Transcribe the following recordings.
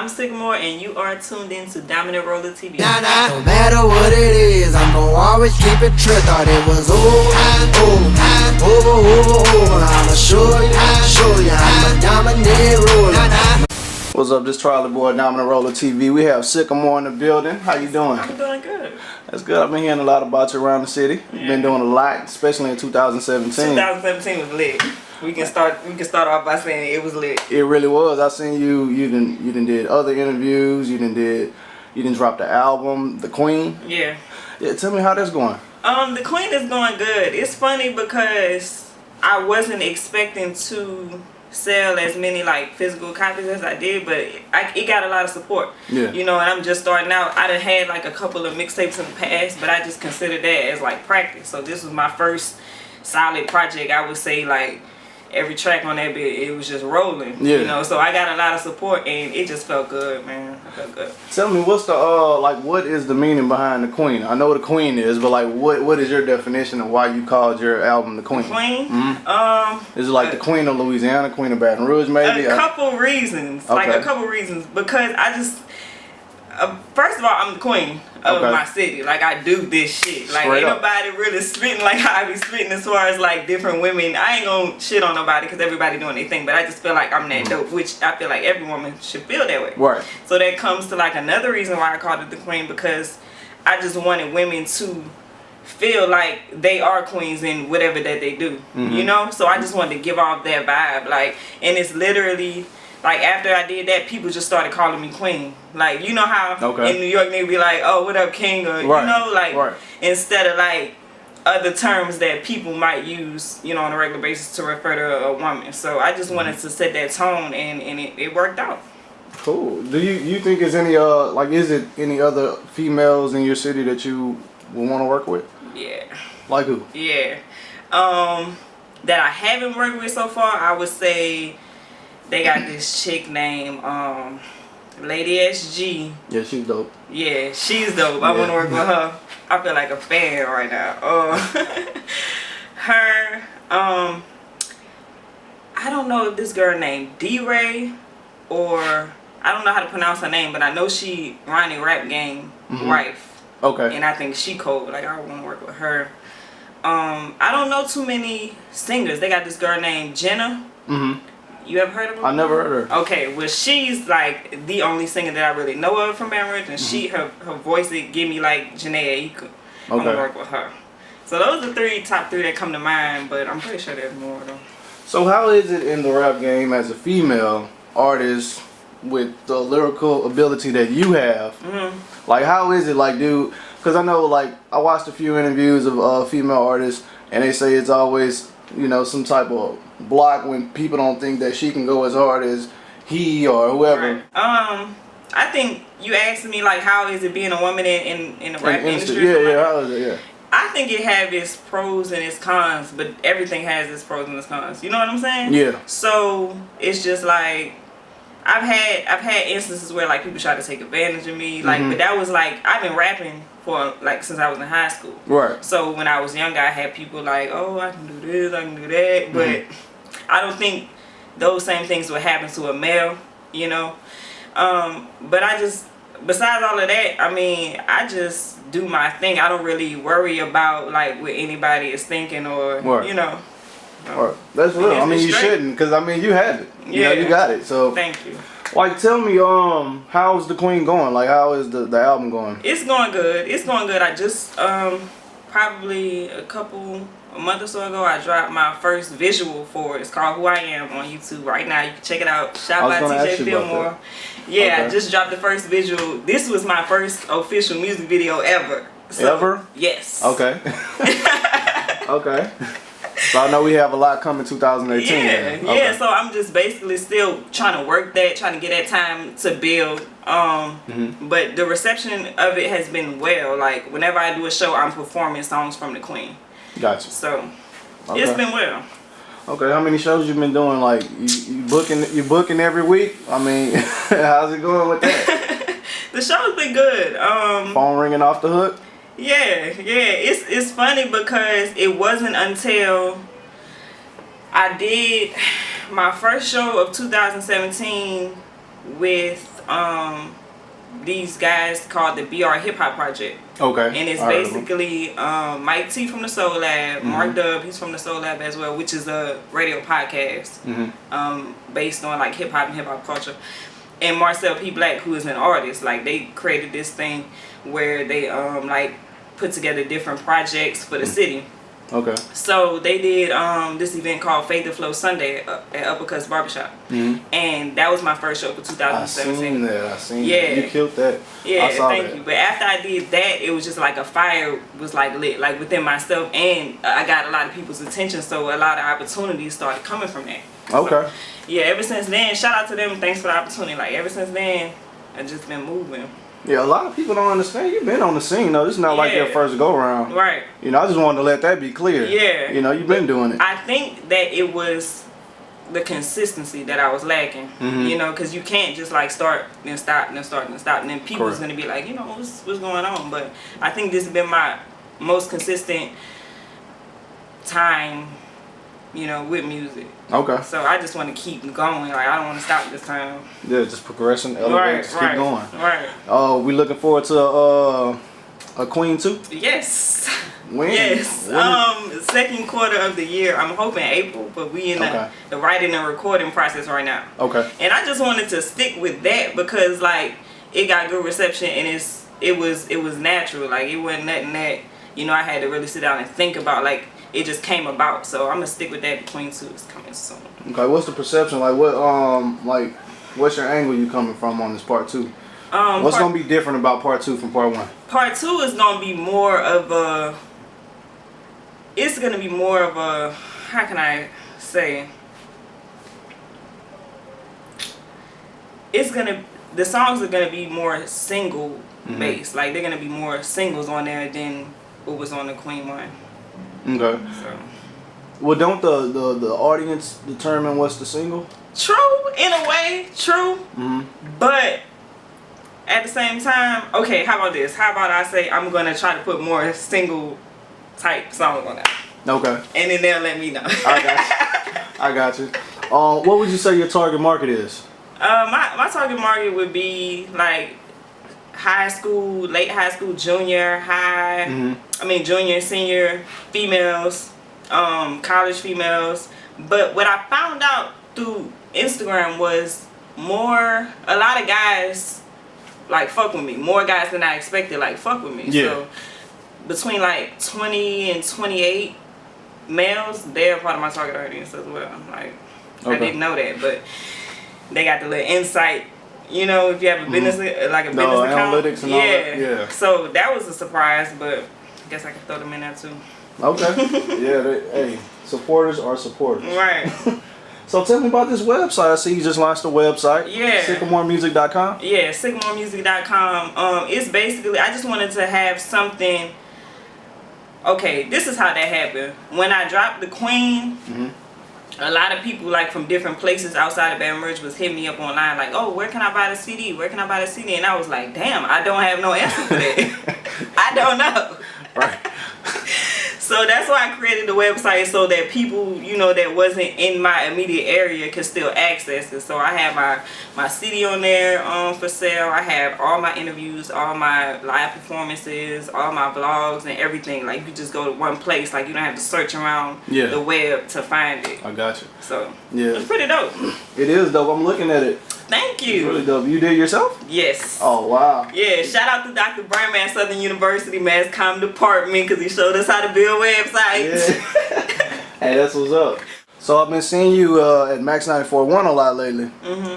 I'm Sycamoore, and you are tuned in to Dominant Rolla TV. No matter what it is, I'm gonna always keep it true. Thought it was over. I'ma show you, I'm a dominant roller. What's up, this Trolley Boy, Dominant Roller TV. We have Sycamoore in the building. How you doing? I'm doing good. That's good. I've been hearing a lot about you around the city. You've been doing a lot, especially in 2017. 2017 was lit. We can start off by saying it was lit. It really was. I seen you done did other interviews. You done dropped the album, The Queen. Yeah. Yeah, tell me how that's going. The Queen is going good. It's funny because I wasn't expecting to sell as many like physical copies as I did, but it got a lot of support. Yeah. You know, and I'm just starting out. I done had like a couple of mixtapes in the past, but I just considered that as like practice. So this was my first solid project. I would say like every track on that bit, it was just rolling. Yeah. You know, so I got a lot of support and it just felt good, man. I felt good. Tell me, what's the what is the meaning behind the Queen? I know what the Queen is, but like what is your definition of why you called your album The Queen? The Queen? Mm-hmm. Is it like the Queen of Louisiana, Queen of Baton Rouge maybe? A couple reasons. Okay. Like a couple reasons. Because I just first of all, I'm the queen of my city. Like, I do this shit. Like, ain't nobody really spitting like how I be spitting as far as like different women. I ain't gonna shit on nobody because everybody doing their thing, but I just feel like I'm that dope, which I feel like every woman should feel that way. Right. So that comes to like another reason why I called it the Queen, because I just wanted women to feel like they are queens in whatever that they do. You know? So I just wanted to give off that vibe. Like, and it's literally like after I did that, people just started calling me Queen. Like, you know how in New York they be like, oh, what up, King? Or, you know, like, instead of like other terms that people might use, you know, on a regular basis to refer to a woman. So I just wanted to set that tone, and it worked out. Cool. Do you think is any like, is it any other females in your city that you would want to work with? Yeah. Like who? Yeah. That I haven't worked with so far, I would say they got this chick named Lady SG. Yeah, she's dope. Yeah, she's dope. I want to work with her. I feel like a fan right now. Her, I don't know if this girl named D-Ray, or I don't know how to pronounce her name, but I know she Ronnie Rap Game wife. Okay. And I think she cold. Like, I want to work with her. I don't know too many singers. They got this girl named Jenna. You ever heard of her? I never heard of her. Okay, well, she's like the only singer that I really know of from Baton Rouge, and her voice, it give me like Janae Aiko. I'm gonna work with her. So those are the top three that come to mind, but I'm pretty sure there's more though. So how is it in the rap game as a female artist with the lyrical ability that you have? Like, how is it, like, dude? Because I know, like, I watched a few interviews of female artists, and they say it's always, you know, some type of block when people don't think that she can go as hard as he or whoever. Right. I think you asked me like, how is it being a woman in the rap industry? Yeah, how is it? Yeah. I think it have its pros and its cons, but everything has its pros and its cons. You know what I'm saying? Yeah. So it's just like I've had instances where like people try to take advantage of me, like, but that was like I've been rapping for like since I was in high school. Right. So when I was younger, I had people like, oh, I can do this, I can do that, but I don't think those same things would happen to a male, you know. But I just, besides all of that, I mean, I just do my thing. I don't really worry about like what anybody is thinking or you know. That's real. I mean, you shouldn't, because I mean, you had it. You know, you got it. So thank you. Like, tell me, how's The Queen going? Like, how is the album going? It's going good. It's going good. I just probably a month or so ago, I dropped my first visual for it. It's called Who I Am on YouTube right now. You can check it out. Shot by TJ Fillmore. Yeah, I just dropped the first visual. This was my first official music video ever. So, ever? Yes. Okay. Okay. So I know we have a lot coming 2018. Yeah. So I'm just basically still trying to work that, trying to get that time to build. But the reception of it has been well. Like, whenever I do a show, I'm performing songs from The Queen. Gotcha. So it's been well. Okay, how many shows you been doing? Like, you booking every week? I mean, how's it going with that? The show's been good. Phone ringing off the hook? Yeah. It's funny because it wasn't until I did my first show of 2017 with these guys called the BR Hip Hop Project. Okay. And it's basically Mike T from the Soul Lab, Mark Dub, he's from the Soul Lab as well, which is a radio podcast based on like hip hop and hip hop culture. And Marcel P. Black, who is an artist, like they created this thing where they like put together different projects for the city. Okay. So they did this event called Faith to Flow Sunday at Uppercuts Barbershop. And that was my first show for 2017. I seen that. You killed that. Yeah, I saw thank that. you. But after I did that, it was just like a fire was like lit, like within myself, and I got a lot of people's attention, so a lot of opportunities started coming from that. Okay. So, yeah, ever since then, shout out to them, thanks for the opportunity. Like ever since then, I've just been moving. Yeah, a lot of people don't understand. You've been on the scene though. This is not like your first go around. Right. You know, I just wanted to let that be clear. Yeah. You know, you've been doing it. I think that it was the consistency that I was lacking. You know, because you can't just like start then stop and then start and stop, and then people's gonna be like, you know, what's going on? But I think this has been my most consistent time, you know, with music. Okay. So I just want to keep going. Like I don't want to stop this time. Yeah, just progressing, elevating, just keep going. Right. Oh, we looking forward to a Queen too? Yes. When? Yes. Second quarter of the year. I'm hoping April, but we in the writing and recording process right now. Okay. And I just wanted to stick with that because like it got good reception and it was natural. Like it wasn't nothing that, you know, I had to really sit down and think about. Like it just came about. So I'm gonna stick with that. Queen 2 is coming soon. Okay, what's the perception? Like what what's your angle you coming from on this part 2? What's gonna be different about part 2 from part 1? Part 2 is gonna be more of a how can I say, the songs are gonna be more single based. Like they're gonna be more singles on there than what was on the Queen one. Okay. So. Well, don't the audience determine what's the single? True, in a way, true. But at the same time, okay, how about this? How about I say I'm gonna try to put more single type songs on that. Okay. And then they'll let me know. I got you. What would you say your target market is? My target market would be like high school, late high school, junior high. Junior and senior females, college females. But what I found out through Instagram was a lot of guys like fuck with me. More guys than I expected like fuck with me. Yeah. So between like 20 and 28 males, they're part of my target audience as well. Like I didn't know that, but they got the little insight. You know, if you have a business like a business account, analytics and all that. Yeah. So that was a surprise, but I guess I can throw them in there too. Okay. Hey, supporters are supporters. Right. So tell me about this website. I see you just launched a website. Yeah. Yeah, sycamooremusic.com. It's basically, I just wanted to have something. Okay, this is how that happened. When I dropped the Queen, a lot of people like from different places outside of Baton Rouge was hitting me up online like, oh, where can I buy the CD? Where can I buy the CD? And I was like, damn, I don't have no answer for that. I don't know. Right. So that's why I created the website so that people, you know, that wasn't in my immediate area could still access it. So I have my CD on there for sale. I have all my interviews, all my live performances, all my vlogs and everything. Like you could just go to one place. Like you don't have to search around the web to find it. I got you. So it's pretty dope. It is dope. I'm looking at it. Thank you. It's really dope. You did it yourself? Yes. Oh, wow. Yeah, shout out to Dr. Bryman at Southern University Mass Comm Department because he showed us how to build websites. Yeah. Hey, that's what's up. So I've been seeing you at Max 94.1 a lot lately.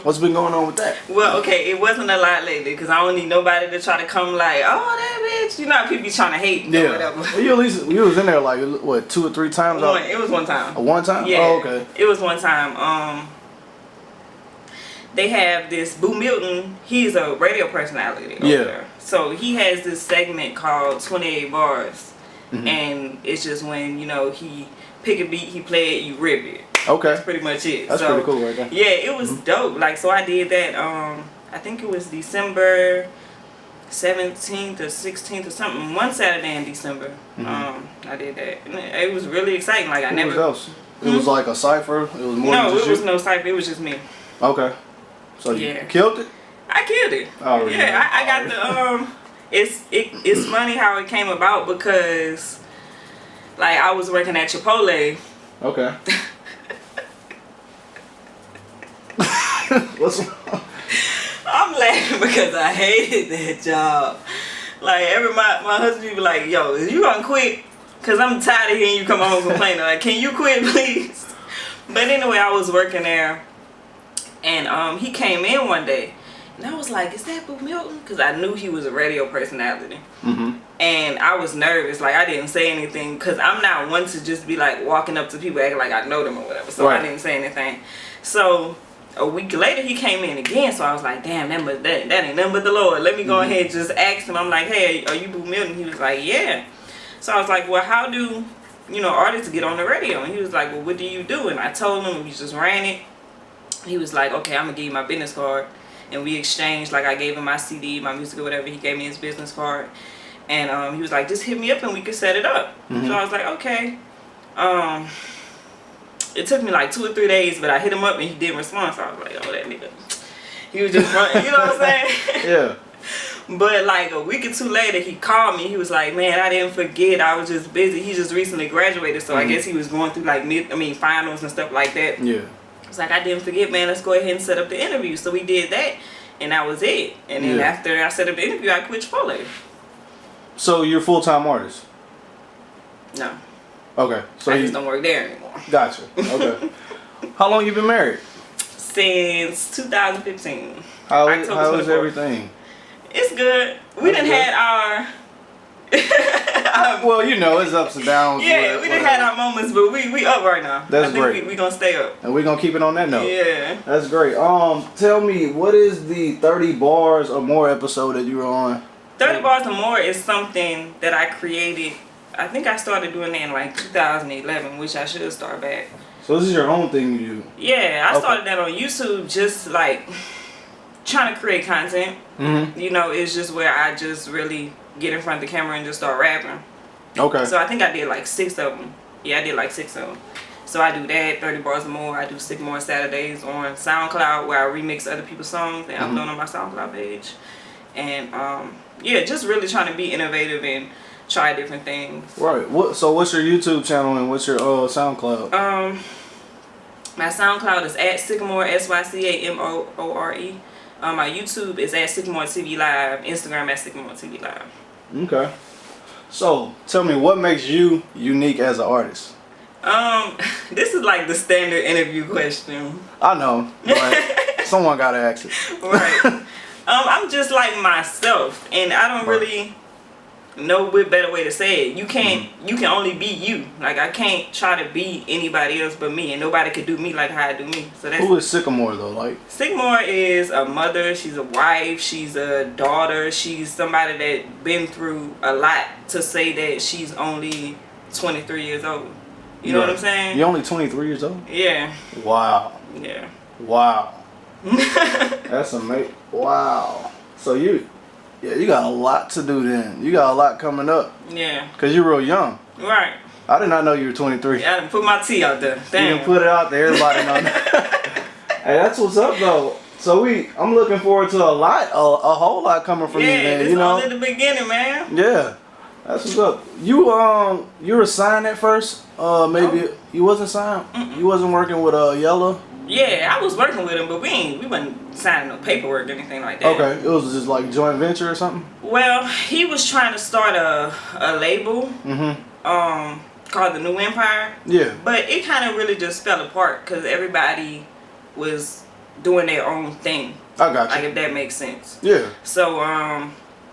What's been going on with that? Well, okay, it wasn't a lot lately because I don't need nobody to try to come like, oh, that bitch. You know how people be trying to hate or whatever. Well, you was in there like, what, 2 or 3 times? It was one time. One time? Yeah. Oh, okay. It was one time. They have this, Boo Milton, he's a radio personality over there. So he has this segment called 28 Bars. And it's just when, you know, he pick a beat, he play it, you rip it. Okay. That's pretty much it. That's pretty cool right there. Yeah, it was dope. Like, so I did that, I think it was December 17th or 16th or something, one Saturday in December. I did that. And it was really exciting. Like, What else? It was like a cypher? It was more No, it was no cypher. It was just me. Okay. So you killed it? I killed it. Oh, yeah, I got the it's funny how it came about because like I was working at Chipotle. Okay. What's wrong? I'm laughing because I hated that job. Like my husband be like, yo, is you gonna quit? Cause I'm tired of hearing you come home complaining. Like, can you quit, please? But anyway, I was working there, and he came in one day, and I was like, is that Boo Milton? Cause I knew he was a radio personality, and I was nervous. Like I didn't say anything, cause I'm not one to just be like walking up to people acting like I know them or whatever. So I didn't say anything. So a week later, he came in again. So I was like, damn, that ain't nothing but the Lord. Let me go ahead and just ask him. I'm like, hey, are you Boo Milton? He was like, yeah. So I was like, well, how do, artists get on the radio? And he was like, well, what do you do? And I told him, we just ran it. He was like, okay, I'm going to give you my business card. And we exchanged, like I gave him my CD, my music or whatever. He gave me his business card. And he was like, just hit me up and we could set it up. So I was like, okay. It took me like 2 or 3 days, but I hit him up and he didn't respond. So I was like, oh, that nigga. He was just running, you know what I'm saying? Yeah. But like a week or two later, he called me. He was like, man, I didn't forget. I was just busy. He just recently graduated. So I guess he was going through like finals and stuff like that. Yeah. It's like, I didn't forget, man. Let's go ahead and set up the interview. So we did that. And that was it. And then after I set up the interview, I quit Chipotle. So you're a full-time artist? No. Okay. So I just don't work there anymore. Gotcha. Okay. How long you been married? Since 2015. How is everything? It's good. We done had our... well, it's ups and downs. Yeah, we done had our moments, but we up right now. That's great. We gonna stay up. And we gonna keep it on that note. Yeah. That's great. Tell me, what is the 30 Bars or More episode that you were on? 30 Bars or More is something that I created. I think I started doing that in like 2011, which I should start back. So this is your own thing you do? Yeah, I started that on YouTube, just like trying to create content. It's just where I just really get in front of the camera and just start rapping. Okay. So I think I did like 6 of them. Yeah, I did like 6 of them. So I do that, 30 Bars or More. I do Sycamoore Saturdays on SoundCloud, where I remix other people's songs and upload on my SoundCloud page. And just really trying to be innovative and try different things. Right. So what's your YouTube channel and what's your SoundCloud? My SoundCloud is at Sycamoore, Sycamoore. My YouTube is at Sycamoore TV Live. Instagram at Sycamoore TV Live. Okay. So tell me, what makes you unique as an artist? This is like the standard interview question. I know, but someone gotta ask it. Right. I'm just like myself, and I don't really know what better way to say it. You can only be you. Like I can't try to be anybody else but me, and nobody could do me like how I do me. So that's who is Sycamoore though? Like Sycamoore is a mother, she's a wife, she's a daughter, she's somebody that been through a lot to say that she's only 23 years old. You know what I'm saying? You're only 23 years old? Yeah. Wow. Yeah. Wow. That's amazing. Wow. So you got a lot to do then. You got a lot coming up. Yeah. Because you're real young. Right. I did not know you were 23. Yeah, I didn't put my tea out there. Damn. You didn't put it out there. Everybody know that. Hey, that's what's up though. So I'm looking forward to a whole lot coming from you, man. Yeah, it's only the beginning, man. Yeah. That's what's up. You were signed at first? Maybe you wasn't signed? You wasn't working with Yella? Yeah, I was working with him, but we wasn't signing no paperwork or anything like that. Okay, it was just like joint venture or something? Well, he was trying to start a label called The New Empire. Yeah. But it kind of really just fell apart because everybody was doing their own thing. I got you. Like, if that makes sense. Yeah. So,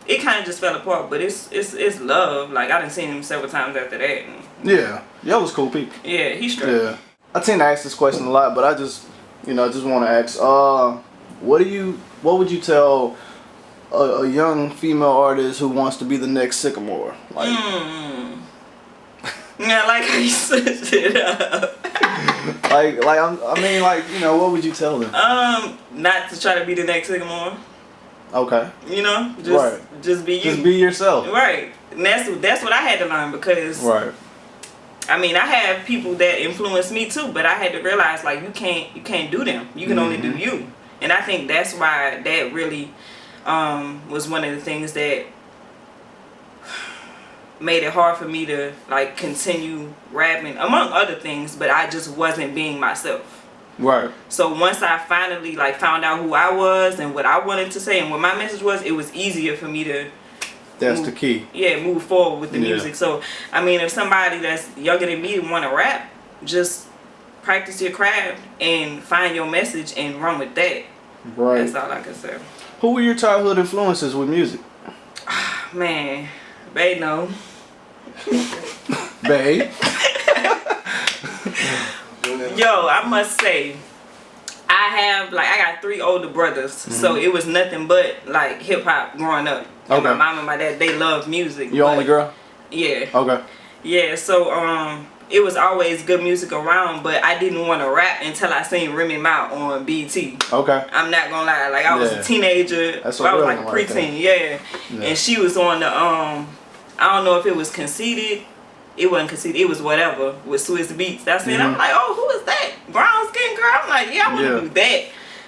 it kind of just fell apart, but it's love. Like, I done seen him several times after that. Yeah. Y'all was cool people. Yeah, he's straight. Yeah. I tend to ask this question a lot, but I just want to ask, what would you tell a young female artist who wants to be the next Sycamoore? Like, yeah, like how you switched it up. what would you tell them? Not to try to be the next Sycamoore. Okay. Just be you. Just be yourself. Right. And that's what I had to learn because. Right. I mean, I have people that influence me too, but I had to realize like you can't do them. You can only do you. And I think that's why that really was one of the things that made it hard for me to like continue rapping, among other things, but I just wasn't being myself. Right. So once I finally like found out who I was and what I wanted to say and what my message was, it was easier for me to the key. Yeah, move forward with the music. So I mean, if somebody that's younger than me want to rap, just practice your craft and find your message and run with that. Right. That's all I can say. Who were your childhood influences with music? Man, babe, no. Babe. Yo, I must say, I got 3 older brothers, so it was nothing but like hip hop growing up. And my mom and my dad, they love music. You only girl? Yeah. Okay. Yeah, so it was always good music around, but I didn't want to rap until I seen Remy Ma on BT. Okay. I'm not gonna lie, like I was a teenager. That's I was like a preteen, yeah. And she was on the I don't know if it was Conceited. It wasn't Conceited, it was whatever with Swiss Beats. That's it. I'm like, oh, who is that? Brown skin girl. I'm like, yeah, I want to do that.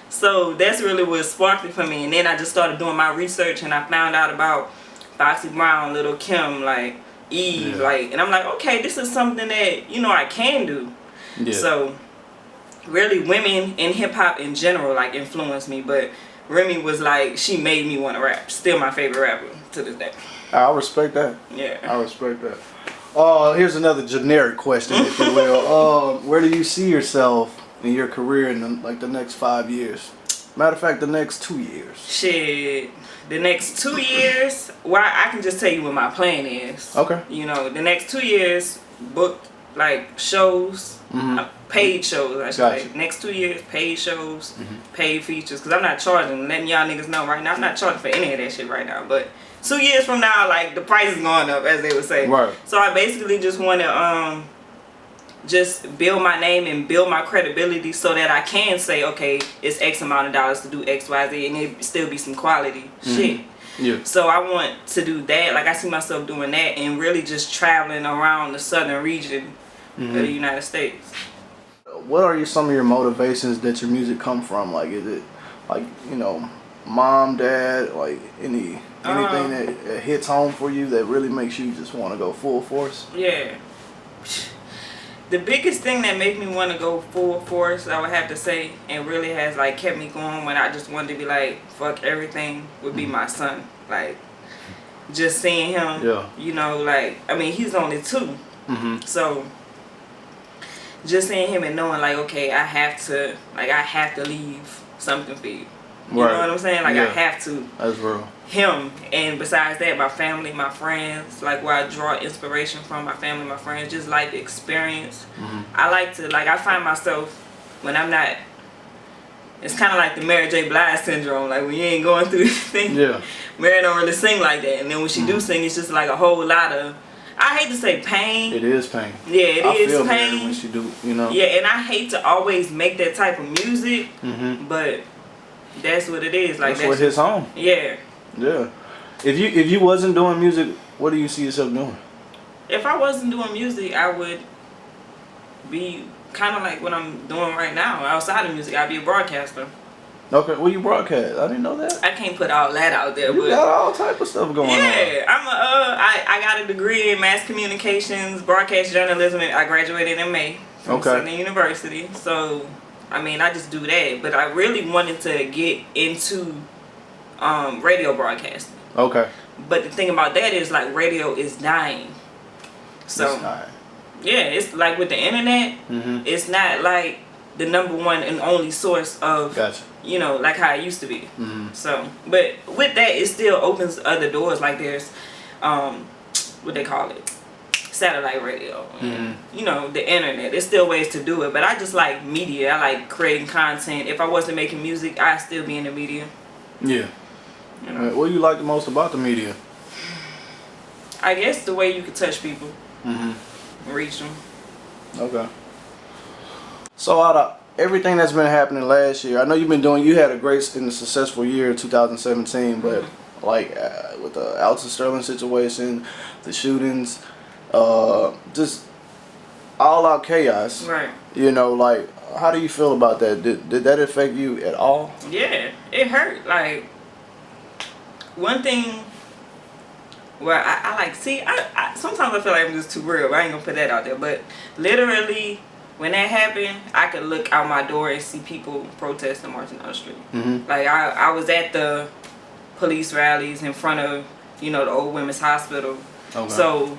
So that's really what sparked it for me. And then I just started doing my research and I found out about Foxy Brown, Little Kim, like Youve, like, and I'm like, okay, this is something that, you know, I can do. Yeah. So really women in hip hop in general like influenced me, but Remy was like, she made me want to rap. Still my favorite rapper to this day. I respect that. Yeah. I respect that. Here's another generic question, if you will. Where do you see yourself in your career in the next 5 years? Matter of fact, the next 2 years. Shit. The next 2 years, well, I can just tell you what my plan is. Okay. You know, the next 2 years, book like shows, paid shows, I should say. Next 2 years, paid shows, paid features. Because I'm not charging, letting y'all niggas know right now, I'm not charging for any of that shit right now. But 2 years from now, like, the price is going up, as they would say. Right. So I basically just want to just build my name and build my credibility so that I can say, okay, it's X amount of dollars to do X, Y, Z, and it still be some quality shit. Yeah. So I want to do that. Like, I see myself doing that and really just traveling around the southern region of the United States. What are some of your motivations that your music come from? Like, is it, like, you know, mom, dad, like, anything that hits home for you that really makes you just want to go full force? Yeah. The biggest thing that made me want to go full force, I would have to say, and really has like kept me going when I just wanted to be like, fuck everything, would be my son. Like, just seeing him, you know, like, I mean, he's only 2. So, just seeing him and knowing like, okay, I have to leave something for you. You know what I'm saying? Like, I have to. That's real. Him. And besides that, my family, my friends, like where I draw inspiration from, my family, my friends, just like the experience. I like to, like, I find myself when I'm not, it's kind of like the Mary J. Blige syndrome. Like, when you ain't going through this thing, Mary don't really sing like that. And then when she do sing, it's just like a whole lot of, I hate to say pain. It is pain. Yeah, it is feel pain. When she do, you know. Yeah, and I hate to always make that type of music, but that's what it is. Like, that's what hits home. Yeah. Yeah. If you wasn't doing music, what do you see yourself doing? If I wasn't doing music, I would be kind of like what I'm doing right now. Outside of music, I'd be a broadcaster. Okay, well, you broadcast. I didn't know that. I can't put all that out there. You got all type of stuff going on. Yeah, I got a degree in mass communications, broadcast journalism, and I graduated in May from Southern University. So, I mean, I just do that. But I really wanted to get into radio broadcasting. Okay. But the thing about that is, like, radio is dying. So, yeah, it's like with the internet, it's not like the #1 and only source of, you know, like how it used to be. So, but with that, it still opens other doors. Like, there's, what they call it, satellite radio, and, you know, the internet. There's still ways to do it, but I just like media. I like creating content. If I wasn't making music, I'd still be in the media. Yeah. You know? What do you like the most about the media? I guess the way you can touch people, reach them. Okay. So out of everything that's been happening last year, I know you had a great and successful year 2017, but like with the Alton Sterling situation, the shootings, just all out chaos. Right. You know, like, How do you feel about that? Did that affect you at all? Yeah, it hurt. Like, one thing where I like, see, I sometimes I feel like I'm just too real, but I ain't gonna put that out there. But literally, when that happened, I could look out my door and see people protesting, marching down the street. Mm-hmm. Like, I was at the police rallies in front of, you know, the old women's hospital. Okay. So,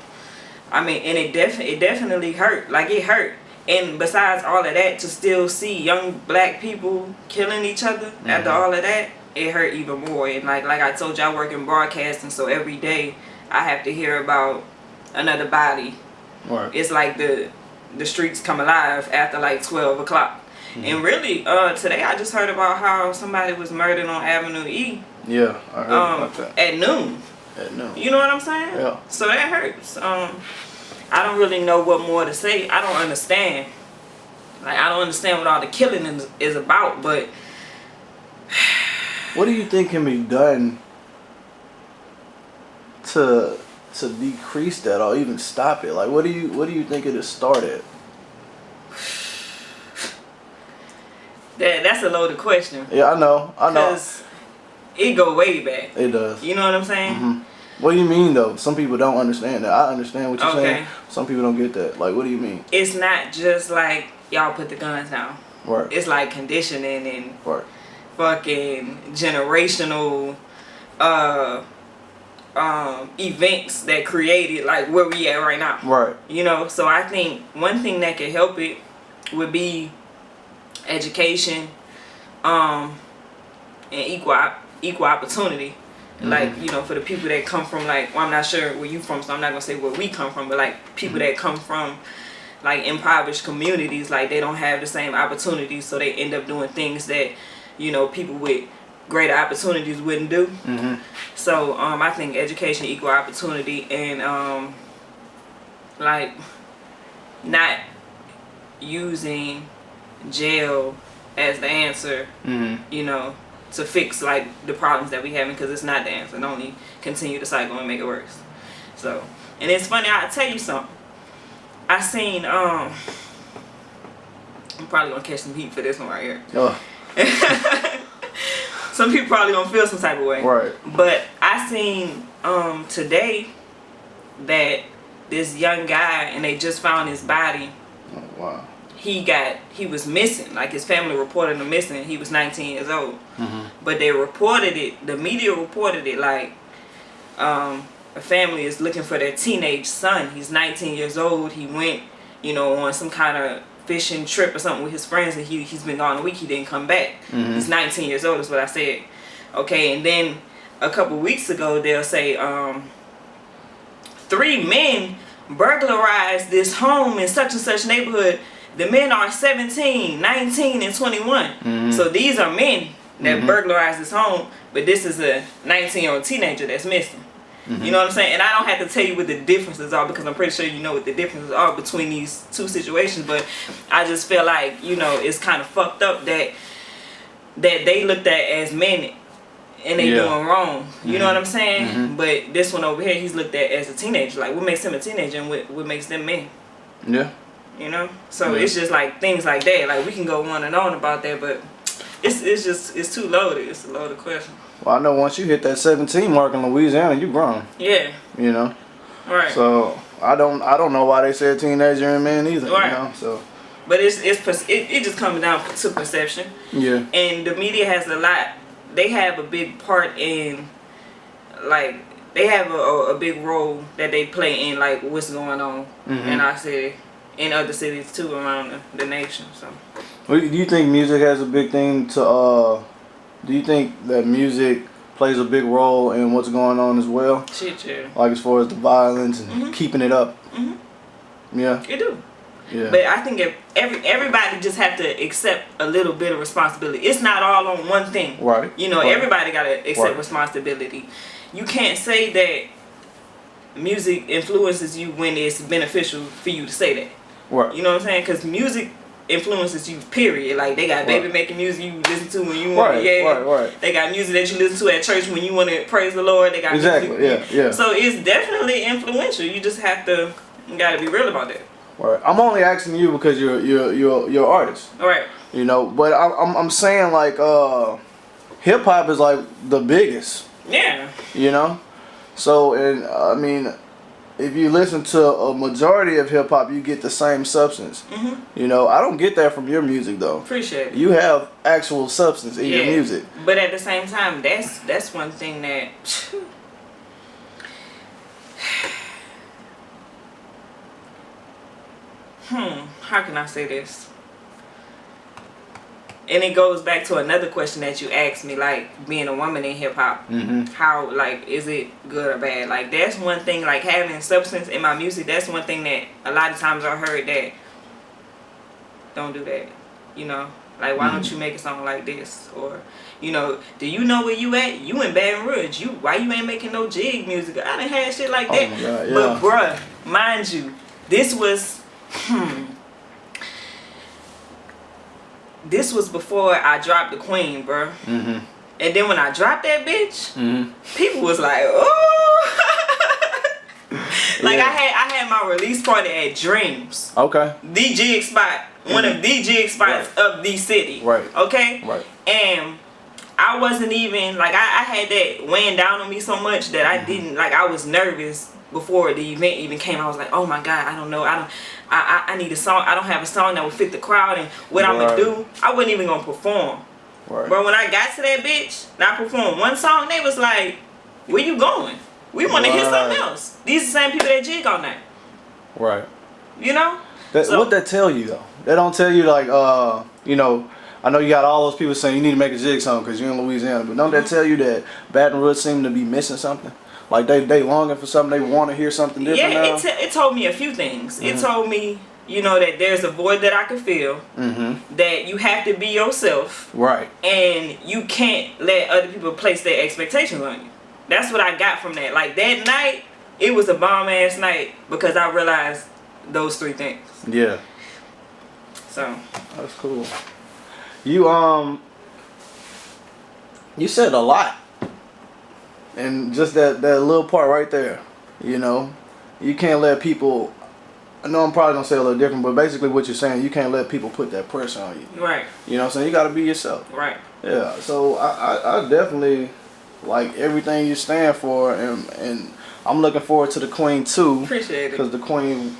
I mean, and it definitely hurt. Like, it hurt. And besides all of that, to still see young black people killing each other after all of that, it hurt even more. And like I told you, I work in broadcasting, so every day I have to hear about another body. Right. It's like the streets come alive after like 12 o'clock. Mm-hmm. And really, today I just heard about how somebody was murdered on Avenue E. Yeah, I heard about that. At noon. At noon. You know what I'm saying? Yeah. So that hurts. I don't really know what more to say. I don't understand. Like, I don't understand what all the killing is about, but... What do you think can be done to decrease that or even stop it? Like, what do you think it'll start at? That's a loaded question. Yeah, I know. Because it go way back. It does. You know what I'm saying? Mm-hmm. What do you mean, though? Some people don't understand that. I understand what you're saying. Some people don't get that. Like, what do you mean? It's not just like, y'all put the guns down. Right. It's like conditioning and right. fucking generational events that created, like, where we at right now. Right. You know, so I think one thing that could help it would be education and equal opportunity. Mm-hmm. Like, you know, for the people that come from, like, well, I'm not sure where you from, so I'm not gonna say where we come from, but like people that come from like impoverished communities, like, they don't have the same opportunities, so they end up doing things that, you know, people with greater opportunities wouldn't do. Mm-hmm. So I think education, equal opportunity, and like, not using jail as the answer. Mm-hmm. You know, to fix like the problems that we having, because it's not the answer. It only continue the cycle and make it worse. So, and it's funny, I'll tell you something. I seen I'm probably gonna catch some heat for this one right here. Oh. Some people probably gonna feel some type of way. Right. But I seen today that this young guy, and they just found his body. Oh, wow. He was missing. Like, his family reported him missing. He was 19 years old. Mm-hmm. But they reported it, the media reported it like a family is looking for their teenage son. He's 19 years old. He went, you know, on some kind of fishing trip or something with his friends, and he's been gone a week. He didn't come back. Mm-hmm. He's 19 years old is what I said. Okay, and then a couple weeks ago they'll say 3 men burglarized this home in such and such neighborhood. The men are 17, 19, and 21. Mm-hmm. So these are men that mm-hmm. burglarized this home, but this is a 19-year-old teenager that's missing. Mm-hmm. You know what I'm saying? And I don't have to tell you what the differences are, because I'm pretty sure you know what the differences are between these two situations. But I just feel like, you know, it's kind of fucked up that they looked at as men and they doing wrong. You mm-hmm. know what I'm saying? Mm-hmm. But this one over here, he's looked at as a teenager. Like, what makes him a teenager and what makes them men? Yeah. You know? So it's just like things like that. Like, we can go on and on about that, but it's too loaded. It's a loaded question. Well, I know once you hit that 17 mark in Louisiana, you grown. Yeah. You know? Right. So I don't know why they said teenager and man either. Right. You know? So. But it just comes down to perception. Yeah. And the media has a lot. They have a big part in, like, they have a big role that they play in, like, what's going on mm-hmm. in our city, in other cities too around the nation. So. Well, do you think music has a big thing to? Do you think that music plays a big role in what's going on as well? Shit, yeah. Like, as far as the violence and mm-hmm. keeping it up. Mm-hmm. Yeah. It do. Yeah. But I think if everybody just have to accept a little bit of responsibility. It's not all on one thing. Right. You know, right. everybody gotta accept right. responsibility. You can't say that music influences you when it's beneficial for you to say that. Right. You know what I'm saying? Because music influences you, period. Like, they got baby making music you listen to when you want to right. They got music that you listen to at church when you want to praise the Lord. They got music. Yeah. So it's definitely influential. You just have to, you got to be real about that. Right. I'm only asking you because you're an artist. Right. You know, but I'm saying like hip hop is like the biggest. Yeah. You know, so and I mean, if you listen to a majority of hip hop, you get the same substance. You know, I don't get that from your music though. Appreciate it. You have actual substance in your music. But at the same time, that's one thing that. How can I say this? And it goes back to another question that you asked me, like being a woman in hip hop. How, like, is it good or bad? Like, that's one thing, like having substance in my music, that's one thing that a lot of times I heard that, don't do that. You know? Like, why don't you make a song like this? Or, you know, do you know where you at? You in Baton Rouge. Why you ain't making no jig music? I done had shit like that. Oh my God, yeah. But, bruh, mind you, this was... This was before I dropped the Queen, bro. And then when I dropped that bitch, people was like, "Oh!" Like I had my release party at Dreams. Okay. The jig spot, one of the jig spots of the city. Right. Okay. Right. And I wasn't even like I had that weighing down on me so much that I didn't like. I was nervous before the event even came. I was like, "Oh my God, I don't know. I need a song. I don't have a song that would fit the crowd and what I'm gonna do." I wasn't even gonna perform. Right. But when I got to that bitch and I performed one song, they was like, "Where you going? We want to hear something else." These are the same people that jig all night. Right. You know? What that tell you though? They don't tell you like, you know, I know you got all those people saying you need to make a jig song because you're in Louisiana, but don't that tell you that Baton Rouge seem to be missing something? Like they longing for something, they want to hear something different now? It told me a few things. It told me, you know, that there's a void that I could feel, that you have to be yourself, right? And you can't let other people place their expectations on you. That's what I got from that. Like that night, it was a bomb ass night because I realized those three things. Yeah. So that's cool. You said a lot. And just that little part right there, you know, you can't let people, I know I'm probably going to say a little different, but basically what you're saying, you can't let people put that pressure on you. Right. You know what I'm saying? You got to be yourself. Right. Yeah, so I definitely like everything you stand for, and I'm looking forward to the Queen 2. Appreciate it. Because the Queen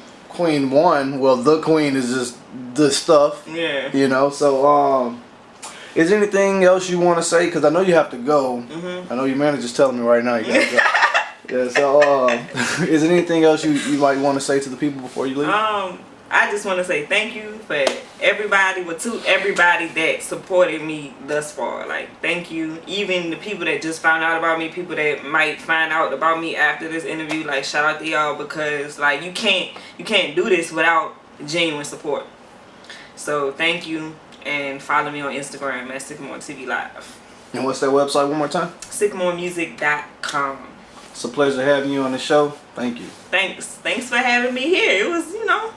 1, well, the Queen is just the stuff. Yeah. You know, so, is there anything else you want to say? Because I know you have to go. I know your manager's telling me right now you got to go. Yeah, so is there anything else you might want to say to the people before you leave? I just want to say thank you for everybody, everybody that supported me thus far. Like, thank you. Even the people that just found out about me, people that might find out about me after this interview, like, shout out to y'all because, like, you can't do this without genuine support. So, thank you. And follow me on Instagram at Sycamoore TV Live. And what's that website one more time? SycamoreMusic.com. It's a pleasure having you on the show. Thank you. Thanks for having me here. It was, you know,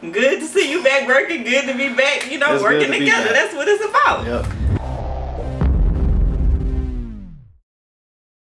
good to see you back working. Good to be back, you know, working together. That's what it's about. Yep.